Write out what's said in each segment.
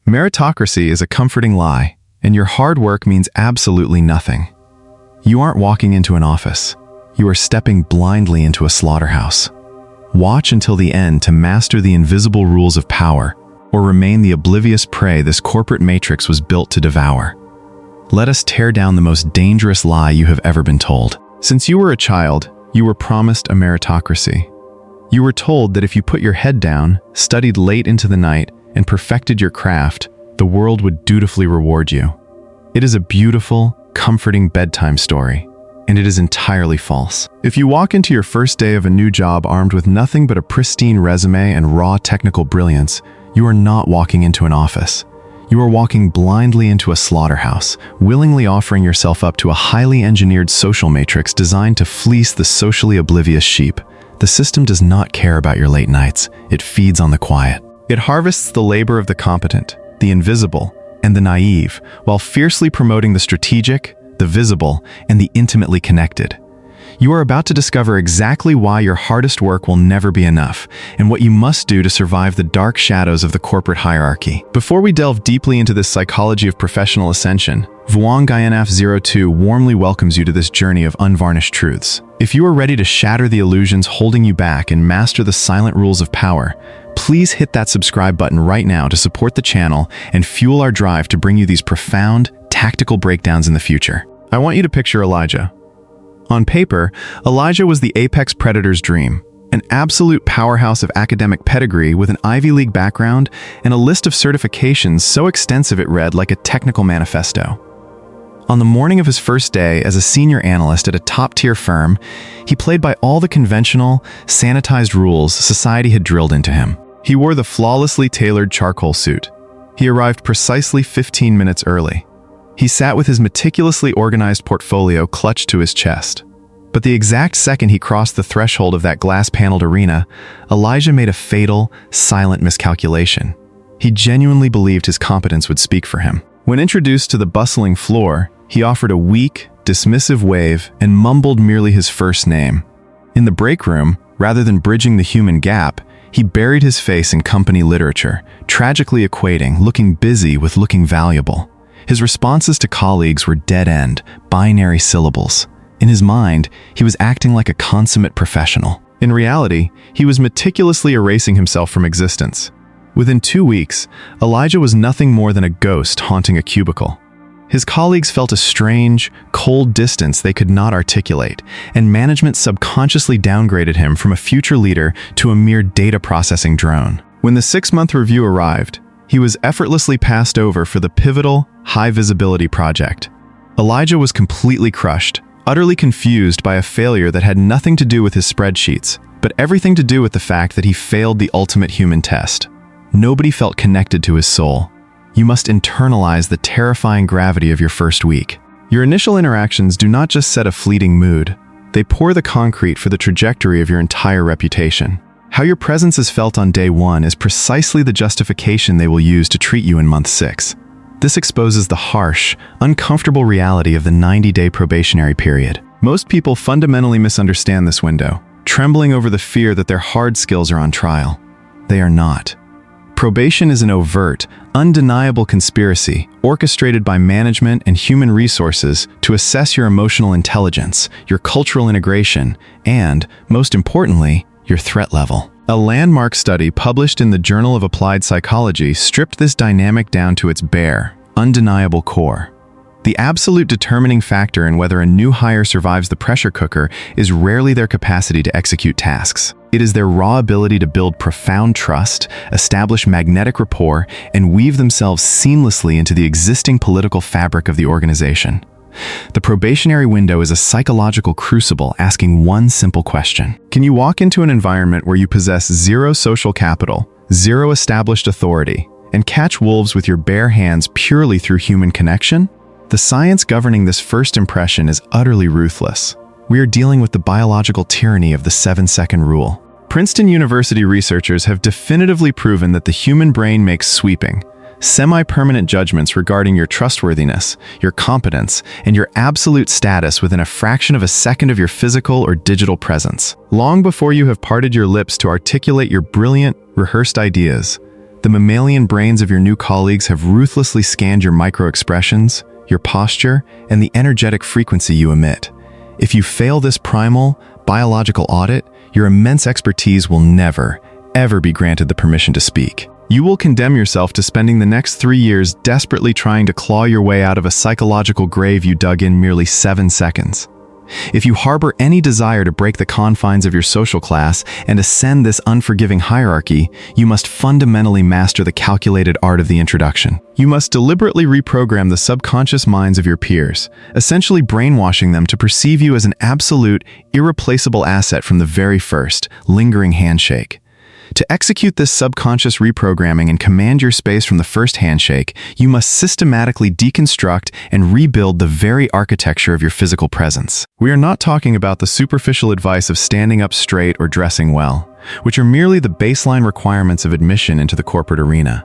Meritocracy is a comforting lie, and your hard work means absolutely nothing. You aren't walking into an office. You are stepping blindly into a slaughterhouse. Watch until the end to master the invisible rules of power, or remain the oblivious prey this corporate matrix was built to devour. Let us tear down the most dangerous lie you have ever been told. Since you were a child, you were promised a meritocracy. You were told that if you put your head down, studied late into the night, and perfected your craft, the world would dutifully reward you. It is a beautiful, comforting bedtime story, and it is entirely false. If you walk into your first day of a new job armed with nothing but a pristine resume and raw technical brilliance, you are not walking into an office. You are walking blindly into a slaughterhouse, willingly offering yourself up to a highly engineered social matrix designed to fleece the socially oblivious sheep. The system does not care about your late nights. It feeds on the quiet. It harvests the labor of the competent, the invisible, and the naive, while fiercely promoting the strategic, the visible, and the intimately connected. You are about to discover exactly why your hardest work will never be enough, and what you must do to survive the dark shadows of the corporate hierarchy. Before we delve deeply into this psychology of professional ascension, Vuong Gyanaf02 warmly welcomes you to this journey of unvarnished truths. If you are ready to shatter the illusions holding you back and master the silent rules of power, please hit that subscribe button right now to support the channel and fuel our drive to bring you these profound, tactical breakdowns in the future. I want you to picture Elijah. On paper, Elijah was the apex predator's dream, an absolute powerhouse of academic pedigree with an Ivy League background and a list of certifications so extensive it read like a technical manifesto. On the morning of his first day as a senior analyst at a top-tier firm, he played by all the conventional, sanitized rules society had drilled into him. He wore the flawlessly tailored charcoal suit. He arrived precisely 15 minutes early. He sat with his meticulously organized portfolio clutched to his chest. But the exact second he crossed the threshold of that glass-paneled arena, Elijah made a fatal, silent miscalculation. He genuinely believed his competence would speak for him. When introduced to the bustling floor, he offered a weak, dismissive wave and mumbled merely his first name. In the break room, rather than bridging the human gap, he buried his face in company literature, tragically equating looking busy with looking valuable. His responses to colleagues were dead-end, binary syllables. In his mind, he was acting like a consummate professional. In reality, he was meticulously erasing himself from existence. Within 2 weeks, Elijah was nothing more than a ghost haunting a cubicle. His colleagues felt a strange, cold distance they could not articulate, and management subconsciously downgraded him from a future leader to a mere data processing drone. When the 6-month review arrived, he was effortlessly passed over for the pivotal, high-visibility project. Elijah was completely crushed, utterly confused by a failure that had nothing to do with his spreadsheets, but everything to do with the fact that he failed the ultimate human test. Nobody felt connected to his soul. You must internalize the terrifying gravity of your first week. Your initial interactions do not just set a fleeting mood. They pour the concrete for the trajectory of your entire reputation. How your presence is felt on day 1 is precisely the justification they will use to treat you in month 6. This exposes the harsh, uncomfortable reality of the 90-day probationary period. Most people fundamentally misunderstand this window, trembling over the fear that their hard skills are on trial. They are not. Probation is an overt, undeniable conspiracy orchestrated by management and human resources to assess your emotional intelligence, your cultural integration, and, most importantly, your threat level. A landmark study published in the Journal of Applied Psychology stripped this dynamic down to its bare, undeniable core. The absolute determining factor in whether a new hire survives the pressure cooker is rarely their capacity to execute tasks. It is their raw ability to build profound trust, establish magnetic rapport, and weave themselves seamlessly into the existing political fabric of the organization. The probationary window is a psychological crucible asking one simple question. Can you walk into an environment where you possess zero social capital, zero established authority, and catch wolves with your bare hands purely through human connection? The science governing this first impression is utterly ruthless. We are dealing with the biological tyranny of the 7-second rule. Princeton University researchers have definitively proven that the human brain makes sweeping, semi-permanent judgments regarding your trustworthiness, your competence, and your absolute status within a fraction of a second of your physical or digital presence. Long before you have parted your lips to articulate your brilliant, rehearsed ideas, The mammalian brains of your new colleagues have ruthlessly scanned your micro-expressions, your posture, and the energetic frequency you emit. If you fail this primal, biological audit, your immense expertise will never, ever be granted the permission to speak. You will condemn yourself to spending the next 3 years desperately trying to claw your way out of a psychological grave you dug in merely 7 seconds. If you harbor any desire to break the confines of your social class and ascend this unforgiving hierarchy, you must fundamentally master the calculated art of the introduction. You must deliberately reprogram the subconscious minds of your peers, essentially brainwashing them to perceive you as an absolute, irreplaceable asset from the very first, lingering handshake. To execute this subconscious reprogramming and command your space from the first handshake, you must systematically deconstruct and rebuild the very architecture of your physical presence. We are not talking about the superficial advice of standing up straight or dressing well, which are merely the baseline requirements of admission into the corporate arena.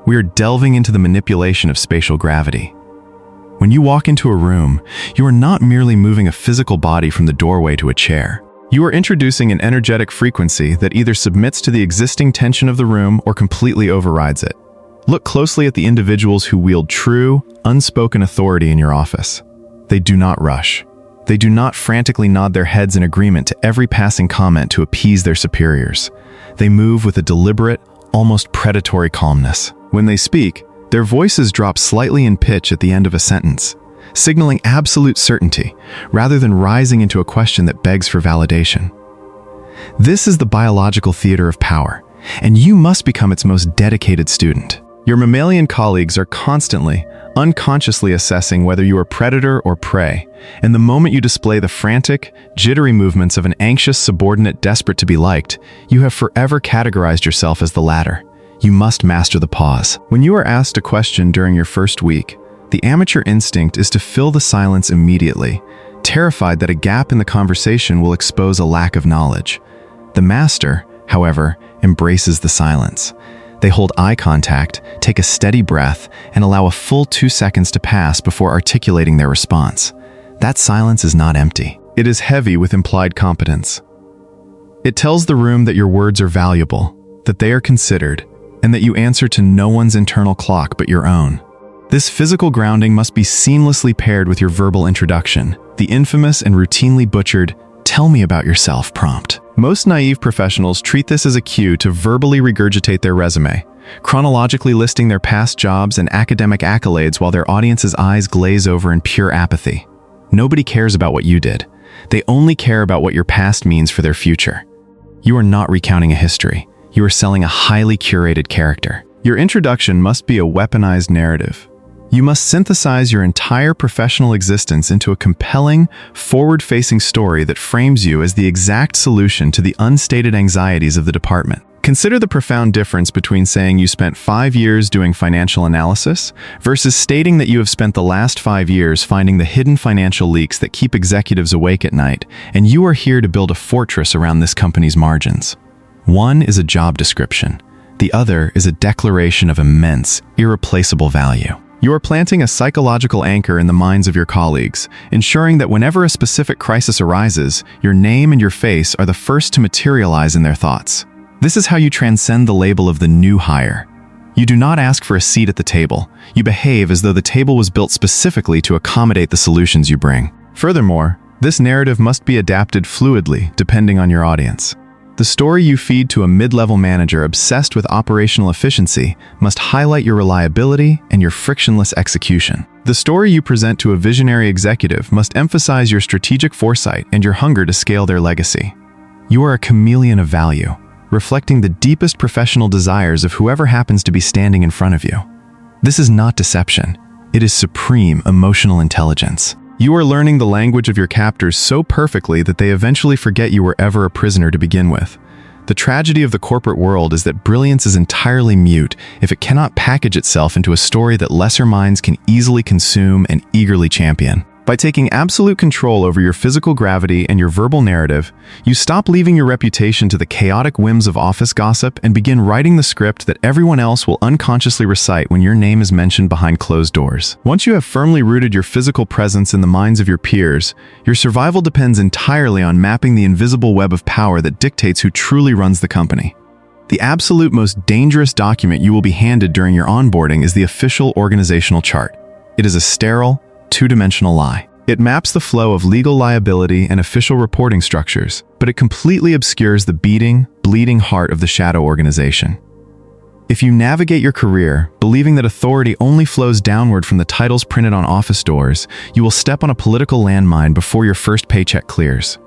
We are delving into the manipulation of spatial gravity. When you walk into a room, you are not merely moving a physical body from the doorway to a chair. You are introducing an energetic frequency that either submits to the existing tension of the room or completely overrides it. Look closely at the individuals who wield true, unspoken authority in your office. They do not rush. They do not frantically nod their heads in agreement to every passing comment to appease their superiors. They move with a deliberate, almost predatory calmness. When they speak, their voices drop slightly in pitch at the end of a sentence, signaling absolute certainty, rather than rising into a question that begs for validation. This is the biological theater of power, and you must become its most dedicated student. Your mammalian colleagues are constantly, unconsciously assessing whether you are predator or prey, and the moment you display the frantic, jittery movements of an anxious subordinate desperate to be liked, you have forever categorized yourself as the latter. You must master the pause. When you are asked a question during your first week, the amateur instinct is to fill the silence immediately, terrified that a gap in the conversation will expose a lack of knowledge. The master, however, embraces the silence. They hold eye contact, take a steady breath, and allow a full 2 seconds to pass before articulating their response. That silence is not empty. It is heavy with implied competence. It tells the room that your words are valuable, that they are considered, and that you answer to no one's internal clock but your own. This physical grounding must be seamlessly paired with your verbal introduction, the infamous and routinely butchered, "Tell me about yourself" prompt. Most naive professionals treat this as a cue to verbally regurgitate their resume, chronologically listing their past jobs and academic accolades while their audience's eyes glaze over in pure apathy. Nobody cares about what you did. They only care about what your past means for their future. You are not recounting a history. You are selling a highly curated character. Your introduction must be a weaponized narrative. You must synthesize your entire professional existence into a compelling, forward-facing story that frames you as the exact solution to the unstated anxieties of the department. Consider the profound difference between saying you spent 5 years doing financial analysis versus stating that you have spent the last 5 years finding the hidden financial leaks that keep executives awake at night, and you are here to build a fortress around this company's margins. One is a job description. The other is a declaration of immense, irreplaceable value. You are planting a psychological anchor in the minds of your colleagues, ensuring that whenever a specific crisis arises, your name and your face are the first to materialize in their thoughts. This is how you transcend the label of the new hire. You do not ask for a seat at the table. You behave as though the table was built specifically to accommodate the solutions you bring. Furthermore, this narrative must be adapted fluidly depending on your audience. The story you feed to a mid-level manager obsessed with operational efficiency must highlight your reliability and your frictionless execution. The story you present to a visionary executive must emphasize your strategic foresight and your hunger to scale their legacy. You are a chameleon of value, reflecting the deepest professional desires of whoever happens to be standing in front of you. This is not deception. It is supreme emotional intelligence. You are learning the language of your captors so perfectly that they eventually forget you were ever a prisoner to begin with. The tragedy of the corporate world is that brilliance is entirely mute if it cannot package itself into a story that lesser minds can easily consume and eagerly champion. By taking absolute control over your physical gravity and your verbal narrative, you stop leaving your reputation to the chaotic whims of office gossip and begin writing the script that everyone else will unconsciously recite when your name is mentioned behind closed doors. Once you have firmly rooted your physical presence in the minds of your peers, your survival depends entirely on mapping the invisible web of power that dictates who truly runs the company. The absolute most dangerous document you will be handed during your onboarding is the official organizational chart. It is a sterile, two-dimensional lie. It maps the flow of legal liability and official reporting structures, but it completely obscures the beating, bleeding heart of the shadow organization. If you navigate your career believing that authority only flows downward from the titles printed on office doors, you will step on a political landmine before your first paycheck clears.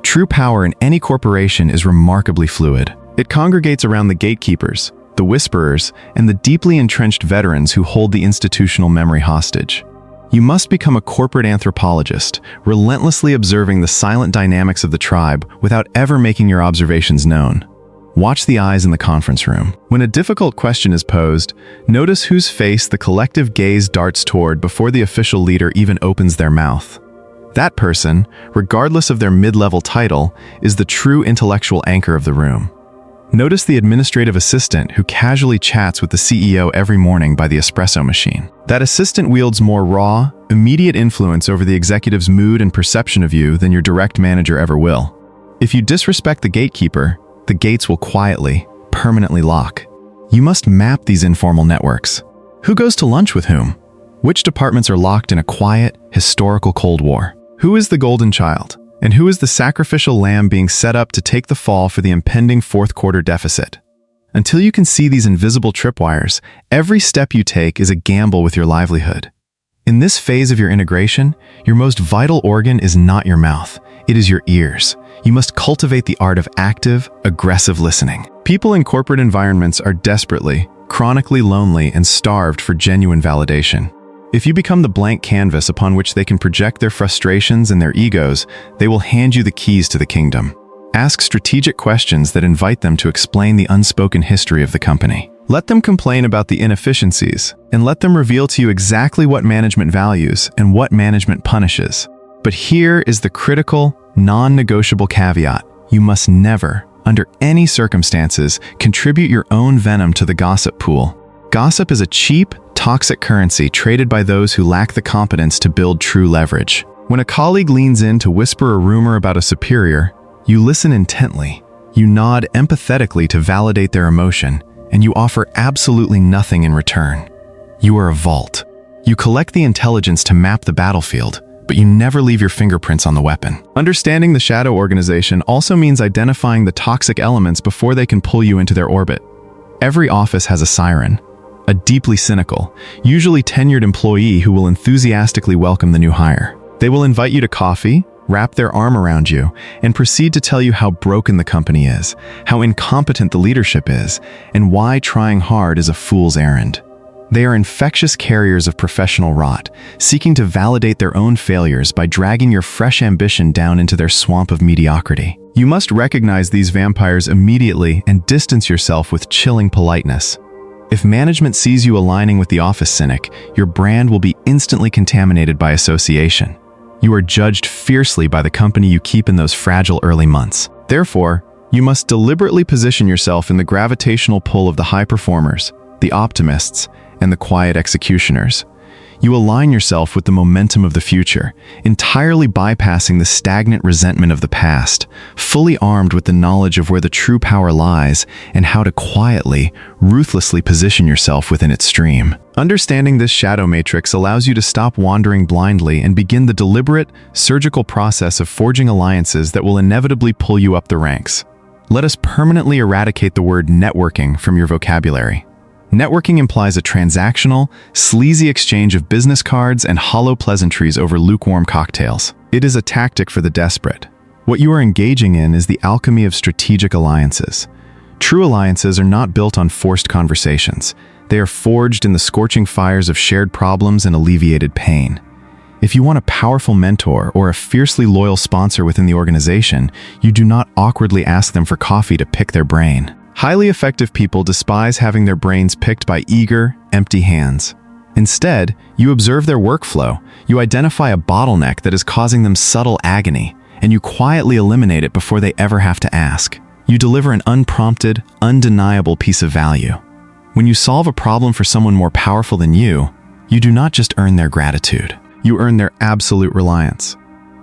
True power in any corporation is remarkably fluid. It congregates around the gatekeepers, the whisperers, and the deeply entrenched veterans who hold the institutional memory hostage. You must become a corporate anthropologist, relentlessly observing the silent dynamics of the tribe without ever making your observations known. Watch the eyes in the conference room. When a difficult question is posed, notice whose face the collective gaze darts toward before the official leader even opens their mouth. That person, regardless of their mid-level title, is the true intellectual anchor of the room. Notice the administrative assistant who casually chats with the CEO every morning by the espresso machine. That assistant wields more raw, immediate influence over the executive's mood and perception of you than your direct manager ever will. If you disrespect the gatekeeper, the gates will quietly, permanently lock. You must map these informal networks. Who goes to lunch with whom? Which departments are locked in a quiet, historical Cold War? Who is the golden child? And who is the sacrificial lamb being set up to take the fall for the impending fourth quarter deficit? Until you can see these invisible tripwires, every step you take is a gamble with your livelihood. In this phase of your integration, your most vital organ is not your mouth, it is your ears. You must cultivate the art of active, aggressive listening. People in corporate environments are desperately, chronically lonely and starved for genuine validation. If you become the blank canvas upon which they can project their frustrations and their egos, they will hand you the keys to the kingdom. Ask strategic questions that invite them to explain the unspoken history of the company. Let them complain about the inefficiencies, and let them reveal to you exactly what management values and what management punishes. But here is the critical, non-negotiable caveat. You must never, under any circumstances, contribute your own venom to the gossip pool. Gossip is a cheap, toxic currency traded by those who lack the competence to build true leverage. When a colleague leans in to whisper a rumor about a superior, you listen intently. You nod empathetically to validate their emotion, and you offer absolutely nothing in return. You are a vault. You collect the intelligence to map the battlefield, but you never leave your fingerprints on the weapon. Understanding the shadow organization also means identifying the toxic elements before they can pull you into their orbit. Every office has a siren, a deeply cynical, usually tenured employee who will enthusiastically welcome the new hire. They will invite you to coffee, wrap their arm around you, and proceed to tell you how broken the company is, how incompetent the leadership is, and why trying hard is a fool's errand. They are infectious carriers of professional rot, seeking to validate their own failures by dragging your fresh ambition down into their swamp of mediocrity. You must recognize these vampires immediately and distance yourself with chilling politeness. If management sees you aligning with the office cynic, your brand will be instantly contaminated by association. You are judged fiercely by the company you keep in those fragile early months. Therefore, you must deliberately position yourself in the gravitational pull of the high performers, the optimists, and the quiet executioners. You align yourself with the momentum of the future, entirely bypassing the stagnant resentment of the past, fully armed with the knowledge of where the true power lies and how to quietly, ruthlessly position yourself within its stream. Understanding this shadow matrix allows you to stop wandering blindly and begin the deliberate, surgical process of forging alliances that will inevitably pull you up the ranks. Let us permanently eradicate the word networking from your vocabulary. Networking implies a transactional, sleazy exchange of business cards and hollow pleasantries over lukewarm cocktails. It is a tactic for the desperate. What you are engaging in is the alchemy of strategic alliances. True alliances are not built on forced conversations. They are forged in the scorching fires of shared problems and alleviated pain. If you want a powerful mentor or a fiercely loyal sponsor within the organization, you do not awkwardly ask them for coffee to pick their brain. Highly effective people despise having their brains picked by eager, empty hands. Instead, you observe their workflow, you identify a bottleneck that is causing them subtle agony, and you quietly eliminate it before they ever have to ask. You deliver an unprompted, undeniable piece of value. When you solve a problem for someone more powerful than you do not just earn their gratitude, you earn their absolute reliance.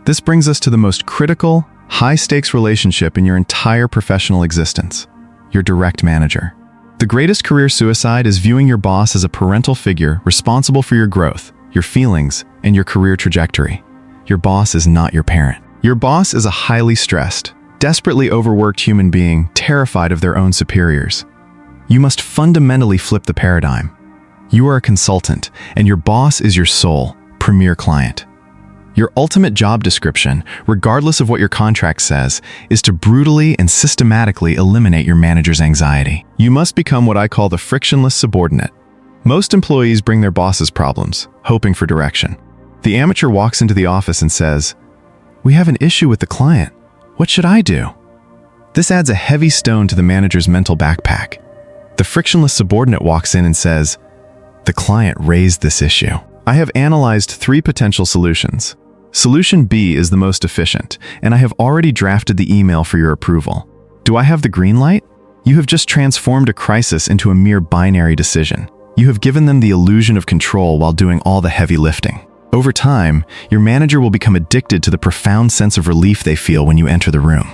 This brings us to the most critical, high-stakes relationship in your entire professional existence: your direct manager. The greatest career suicide is viewing your boss as a parental figure responsible for your growth, your feelings, and your career trajectory. Your boss is not your parent. Your boss is a highly stressed, desperately overworked human being terrified of their own superiors. You must fundamentally flip the paradigm. You are a consultant, and your boss is your sole, premier client. Your ultimate job description, regardless of what your contract says, is to brutally and systematically eliminate your manager's anxiety. You must become what I call the frictionless subordinate. Most employees bring their boss's problems, hoping for direction. The amateur walks into the office and says, "We have an issue with the client. What should I do?" This adds a heavy stone to the manager's mental backpack. The frictionless subordinate walks in and says, "The client raised this issue. I have analyzed 3 potential solutions. Solution B is the most efficient, and I have already drafted the email for your approval. Do I have the green light?" You have just transformed a crisis into a mere binary decision. You have given them the illusion of control while doing all the heavy lifting. Over time, your manager will become addicted to the profound sense of relief they feel when you enter the room.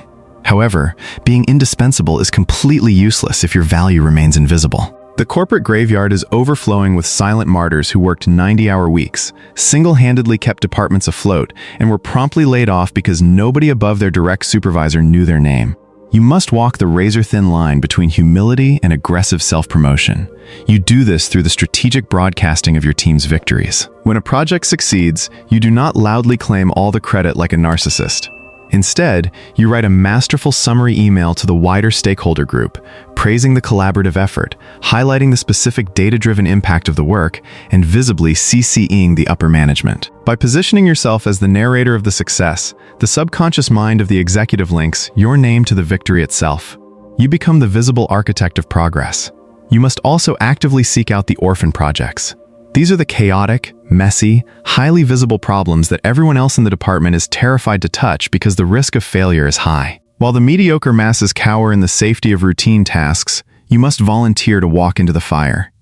However, being indispensable is completely useless if your value remains invisible. The corporate graveyard is overflowing with silent martyrs who worked 90-hour weeks, single-handedly kept departments afloat, and were promptly laid off because nobody above their direct supervisor knew their name. You must walk the razor-thin line between humility and aggressive self-promotion. You do this through the strategic broadcasting of your team's victories. When a project succeeds, you do not loudly claim all the credit like a narcissist. Instead, you write a masterful summary email to the wider stakeholder group, praising the collaborative effort, highlighting the specific data-driven impact of the work, and visibly CCing the upper management. By positioning yourself as the narrator of the success, the subconscious mind of the executive links your name to the victory itself. You become the visible architect of progress. You must also actively seek out the orphan projects. These are the chaotic, messy, highly visible problems that everyone else in the department is terrified to touch because the risk of failure is high. While the mediocre masses cower in the safety of routine tasks, you must volunteer to walk into the fire.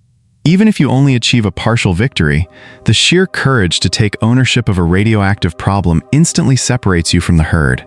Even if you only achieve a partial victory, the sheer courage to take ownership of a radioactive problem instantly separates you from the herd.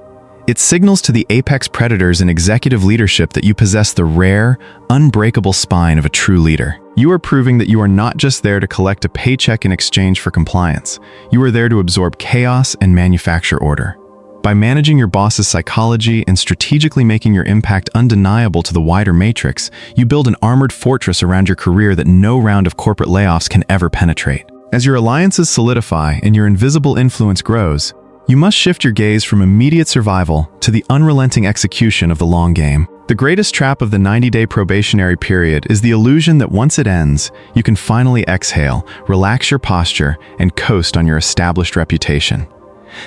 It signals to the apex predators in executive leadership that you possess the rare, unbreakable spine of a true leader. You are proving that you are not just there to collect a paycheck in exchange for compliance. You are there to absorb chaos and manufacture order. By managing your boss's psychology and strategically making your impact undeniable to the wider matrix, you build an armored fortress around your career that no round of corporate layoffs can ever penetrate. As your alliances solidify and your invisible influence grows, you must shift your gaze from immediate survival to the unrelenting execution of the long game. The greatest trap of the 90-day probationary period is the illusion that once it ends, you can finally exhale, relax your posture, and coast on your established reputation.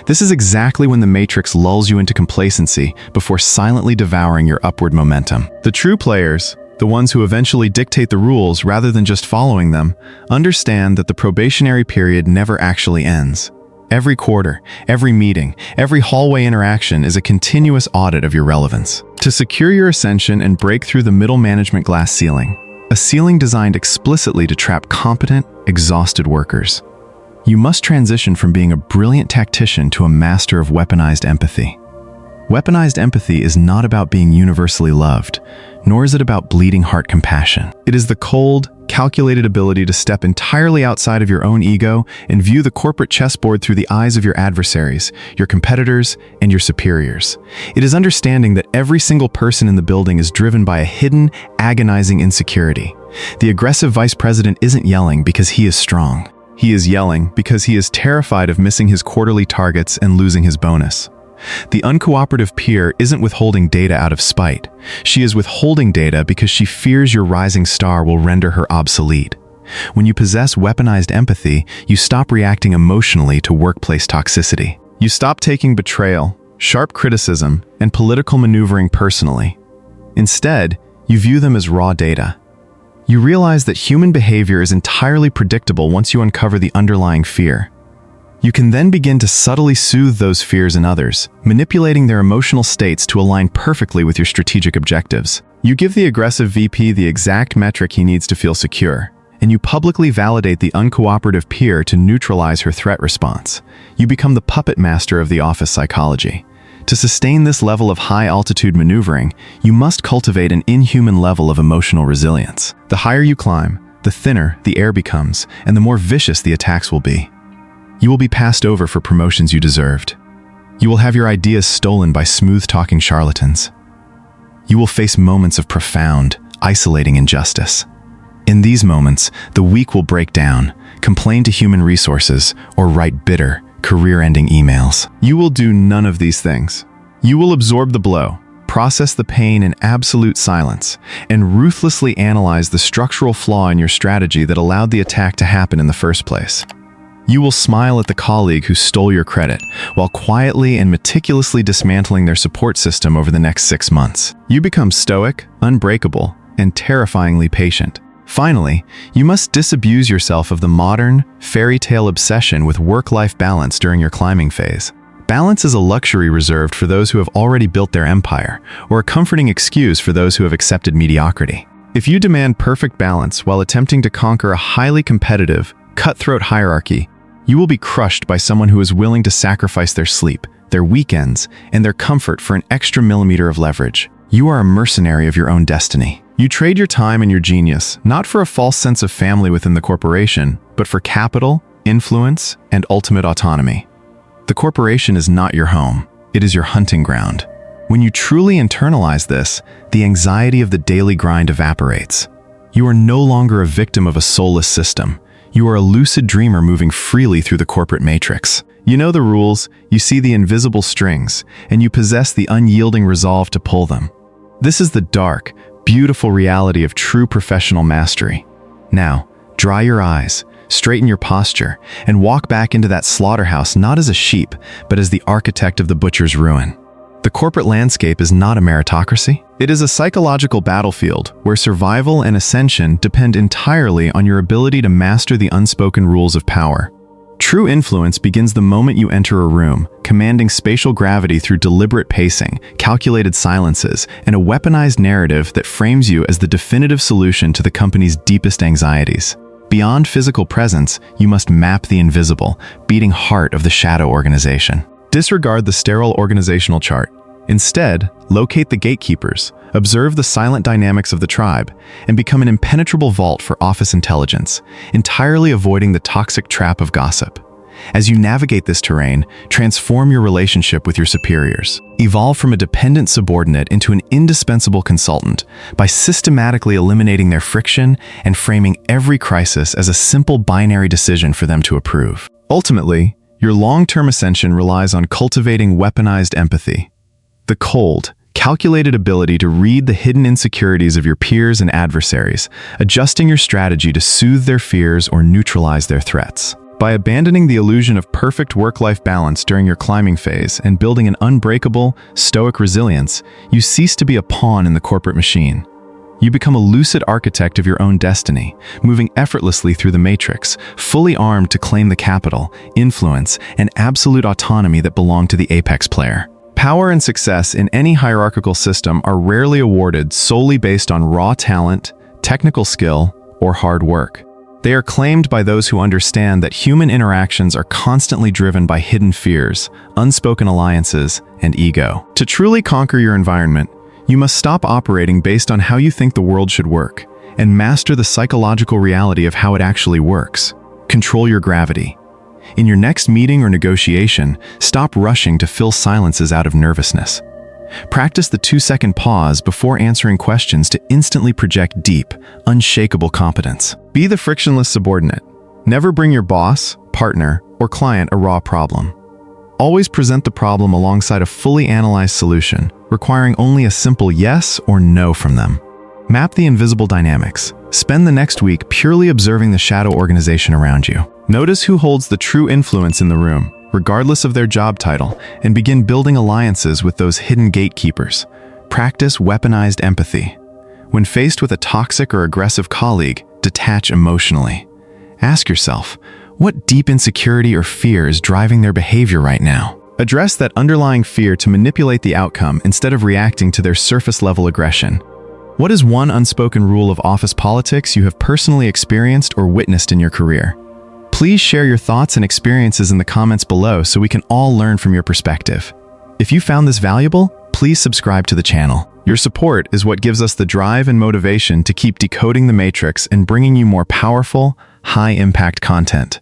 This is exactly when the matrix lulls you into complacency before silently devouring your upward momentum. The true players, the ones who eventually dictate the rules rather than just following them, understand that the probationary period never actually ends. Every quarter, every meeting, every hallway interaction is a continuous audit of your relevance. To secure your ascension and break through the middle management glass ceiling, a ceiling designed explicitly to trap competent, exhausted workers, you must transition from being a brilliant tactician to a master of weaponized empathy. Weaponized empathy is not about being universally loved, nor is it about bleeding heart compassion. It is the cold, calculated ability to step entirely outside of your own ego and view the corporate chessboard through the eyes of your adversaries, your competitors, and your superiors. It is understanding that every single person in the building is driven by a hidden, agonizing insecurity. The aggressive vice president isn't yelling because he is strong. He is yelling because he is terrified of missing his quarterly targets and losing his bonus. The uncooperative peer isn't withholding data out of spite. She is withholding data because she fears your rising star will render her obsolete. When you possess weaponized empathy, you stop reacting emotionally to workplace toxicity. You stop taking betrayal, sharp criticism, and political maneuvering personally. Instead, you view them as raw data. You realize that human behavior is entirely predictable once you uncover the underlying fear. You can then begin to subtly soothe those fears in others, manipulating their emotional states to align perfectly with your strategic objectives. You give the aggressive VP the exact metric he needs to feel secure, and you publicly validate the uncooperative peer to neutralize her threat response. You become the puppet master of the office psychology. To sustain this level of high-altitude maneuvering, you must cultivate an inhuman level of emotional resilience. The higher you climb, the thinner the air becomes, and the more vicious the attacks will be. You will be passed over for promotions you deserved. You will have your ideas stolen by smooth-talking charlatans. You will face moments of profound, isolating injustice. In these moments, the weak will break down, complain to human resources, or write bitter, career-ending emails. You will do none of these things. You will absorb the blow, process the pain in absolute silence, and ruthlessly analyze the structural flaw in your strategy that allowed the attack to happen in the first place. You will smile at the colleague who stole your credit, while quietly and meticulously dismantling their support system over the next 6 months. You become stoic, unbreakable, and terrifyingly patient. Finally, you must disabuse yourself of the modern, fairy tale obsession with work-life balance during your climbing phase. Balance is a luxury reserved for those who have already built their empire, or a comforting excuse for those who have accepted mediocrity. If you demand perfect balance while attempting to conquer a highly competitive, cutthroat hierarchy, you will be crushed by someone who is willing to sacrifice their sleep, their weekends, and their comfort for an extra millimeter of leverage. You are a mercenary of your own destiny. You trade your time and your genius, not for a false sense of family within the corporation, but for capital, influence, and ultimate autonomy. The corporation is not your home. It is your hunting ground. When you truly internalize this, the anxiety of the daily grind evaporates. You are no longer a victim of a soulless system. You are a lucid dreamer moving freely through the corporate matrix. You know the rules, you see the invisible strings, and you possess the unyielding resolve to pull them. This is the dark, beautiful reality of true professional mastery. Now, dry your eyes, straighten your posture, and walk back into that slaughterhouse not as a sheep, but as the architect of the butcher's ruin. The corporate landscape is not a meritocracy. It is a psychological battlefield where survival and ascension depend entirely on your ability to master the unspoken rules of power. True influence begins the moment you enter a room, commanding spatial gravity through deliberate pacing, calculated silences, and a weaponized narrative that frames you as the definitive solution to the company's deepest anxieties. Beyond physical presence, you must map the invisible, beating heart of the shadow organization. Disregard the sterile organizational chart. Instead, locate the gatekeepers, observe the silent dynamics of the tribe, and become an impenetrable vault for office intelligence, entirely avoiding the toxic trap of gossip. As you navigate this terrain, transform your relationship with your superiors. Evolve from a dependent subordinate into an indispensable consultant by systematically eliminating their friction and framing every crisis as a simple binary decision for them to approve. Ultimately, your long-term ascension relies on cultivating weaponized empathy. The cold, calculated ability to read the hidden insecurities of your peers and adversaries, adjusting your strategy to soothe their fears or neutralize their threats. By abandoning the illusion of perfect work-life balance during your climbing phase and building an unbreakable, stoic resilience, you cease to be a pawn in the corporate machine. You become a lucid architect of your own destiny, moving effortlessly through the matrix, fully armed to claim the capital, influence, and absolute autonomy that belong to the apex player. Power and success in any hierarchical system are rarely awarded solely based on raw talent, technical skill, or hard work. They are claimed by those who understand that human interactions are constantly driven by hidden fears, unspoken alliances, and ego. To truly conquer your environment, you must stop operating based on how you think the world should work, and master the psychological reality of how it actually works. Control your gravity. In your next meeting or negotiation, stop rushing to fill silences out of nervousness. Practice the 2-second pause before answering questions to instantly project deep, unshakable competence. Be the frictionless subordinate. Never bring your boss, partner, or client a raw problem. Always present the problem alongside a fully analyzed solution, requiring only a simple yes or no from them. Map the invisible dynamics. Spend the next week purely observing the shadow organization around you. Notice who holds the true influence in the room, regardless of their job title, and begin building alliances with those hidden gatekeepers. Practice weaponized empathy. When faced with a toxic or aggressive colleague, detach emotionally. Ask yourself, what deep insecurity or fear is driving their behavior right now? Address that underlying fear to manipulate the outcome instead of reacting to their surface-level aggression. What is one unspoken rule of office politics you have personally experienced or witnessed in your career? Please share your thoughts and experiences in the comments below so we can all learn from your perspective. If you found this valuable, please subscribe to the channel. Your support is what gives us the drive and motivation to keep decoding the matrix and bringing you more powerful, high-impact content.